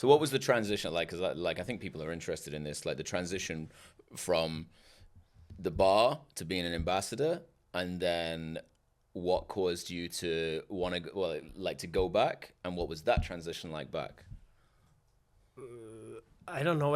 So what was the transition like? Because I think people are interested in this, like the transition from the bar to being an ambassador, and then what caused you to want to to go back, and what was that transition like back? I don't know.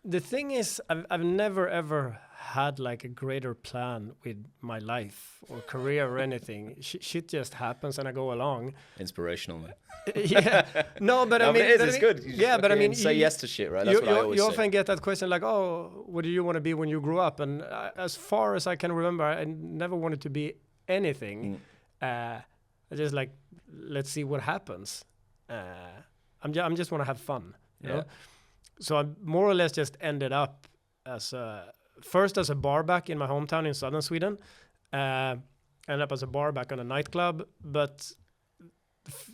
The thing is, I've never ever had like a greater plan with my life or career or anything. Shit just happens and I go along. Inspirational, man. Yeah. No, but I mean, it is. It's good. Yeah, but I mean, say yes to shit, right? That's what I always say. You say. often get that question like, "Oh, what do you want to be when you grow up?" And as far as I can remember, I never wanted to be anything. I just like, let's see what happens. I'm just want to have fun, you know. So I more or less just ended up as first as a bar back in my hometown in southern Sweden. Ended up as a bar back on a nightclub, but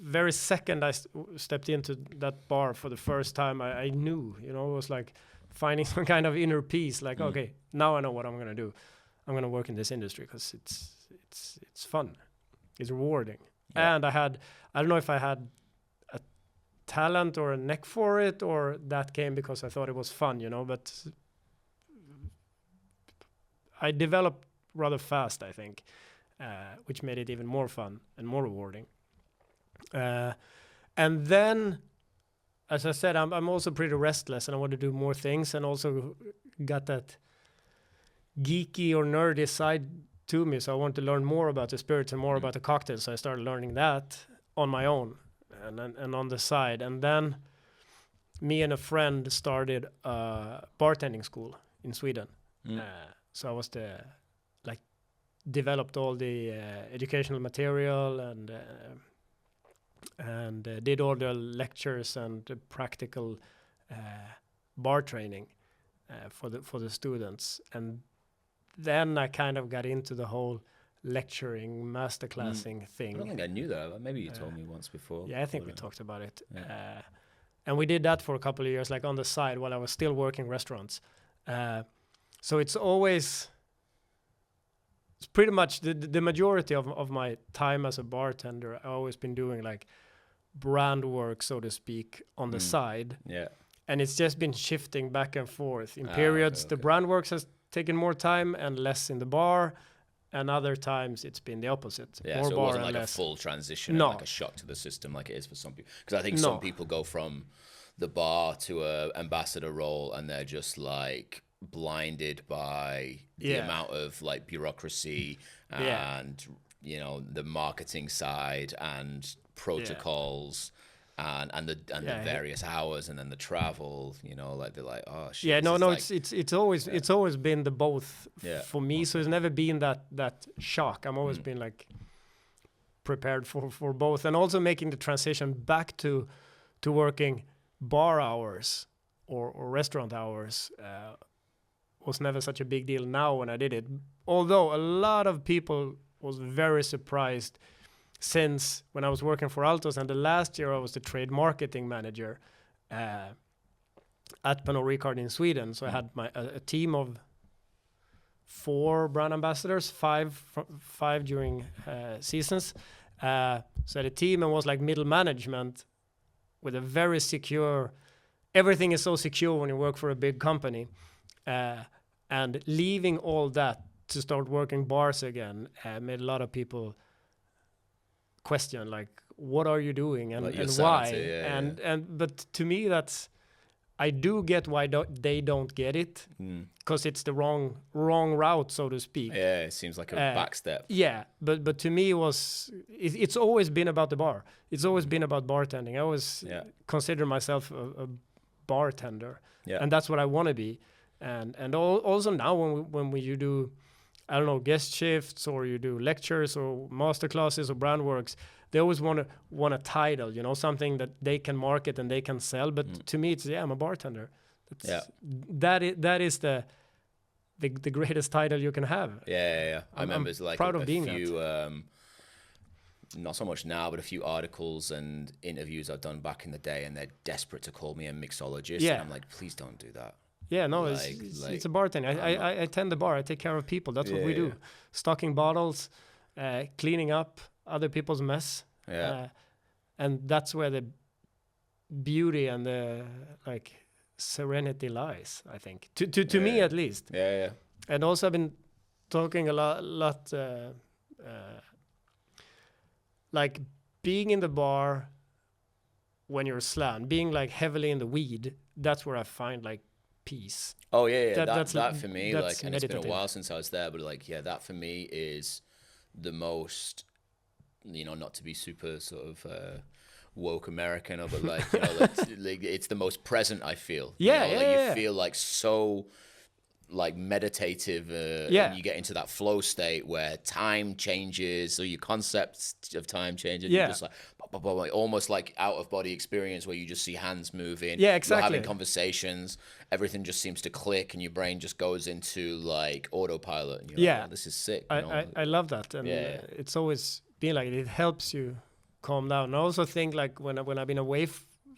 very second I stepped into that bar for the first time, I knew, you know, it was like finding some kind of inner peace. Like, okay, now I know what I'm gonna do. I'm gonna work in this industry because it's fun, it's rewarding, and I don't know if I had a talent or a neck for it, or that came because I thought it was fun, you know. But I developed rather fast, I think, which made it even more fun and more rewarding. And then, as I said, I'm also pretty restless and I want to do more things, and also got that geeky or nerdy side to me. So I want to learn more about the spirits and more about the cocktails. So I started learning that on my own and on the side. And then me and a friend started a bartending school in Sweden. So I was developed all the educational material and did all the lectures and the practical bar training for the students. And then I kind of got into the whole lecturing, masterclassing thing. I don't think I knew that. Maybe you told me once before. Yeah, I think we talked about it. And we did that for a couple of years, like on the side while I was still working restaurants. So it's pretty much the majority of my time as a bartender. I've always been doing like brand work, so to speak, on the side. Yeah. And it's just been shifting back and forth in periods. Okay. The brand works has taken more time and less in the bar, and other times it's been the opposite. Yeah, more so bar it wasn't and like less. A full transition, and like a shock to the system like it is for some people. Because I think some people go from the bar to a ambassador role and they're just like blinded by the amount of like bureaucracy and you know the marketing side and protocols and the various hours and then the travel, you know, like they're like, oh shit. Yeah, it's always been the both for me. So it's never been that shock. I'm always been like prepared for both, and also making the transition back to working bar hours or restaurant hours was never such a big deal now when I did it. Although a lot of people was very surprised, since when I was working for Altos, and the last year I was the trade marketing manager at Pernod Ricard in Sweden. So I had a team of 4 brand ambassadors, five during seasons. So I had a team and was like middle management with a very secure, everything is so secure when you work for a big company. And leaving all that to start working bars again made a lot of people question, like, what are you doing and why? But to me, that's, I do get why they don't get it, because it's the wrong route, so to speak. Yeah, it seems like a backstep. Yeah, but to me it's always been about the bar. It's always been about bartending. I always consider myself a bartender, and that's what I want to be. And also now when you do, I don't know, guest shifts or you do lectures or master classes or brand works, they always want a title, you know, something that they can market and they can sell. But to me, it's I'm a bartender. That is the greatest title you can have. Yeah. I remember it's like proud of being few, not so much now, but a few articles and interviews I've done back in the day, and they're desperate to call me a mixologist. Yeah. And I'm like, please don't do that. Yeah, no, it's a bartender. I tend the bar. I take care of people. That's what we do. Stocking bottles, cleaning up other people's mess. Yeah. And that's where the beauty and the like serenity lies, I think, to me at least. Yeah. And also I've been talking a lot like being in the bar when you're slammed, being like heavily in the weed, that's where I find like peace. Oh yeah. That for me, like, and meditative. it's been a while since I was there, but like, yeah, that for me is the most, you know, not to be super sort of woke American, but like, you know, like it's the most present I feel. Yeah, you know, like you feel like so like meditative, and you get into that flow state where time changes, so your concepts of time change, and you're just like almost like out of body experience where you just see hands moving. Yeah, exactly. You're having conversations, everything just seems to click, and your brain just goes into like autopilot. And you're like, oh, this is sick. I love that, and it's always been like it helps you calm down. And I also think like when I've been away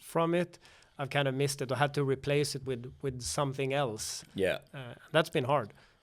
from it, I've kind of missed it or had to replace it with something else. Yeah. That's been hard.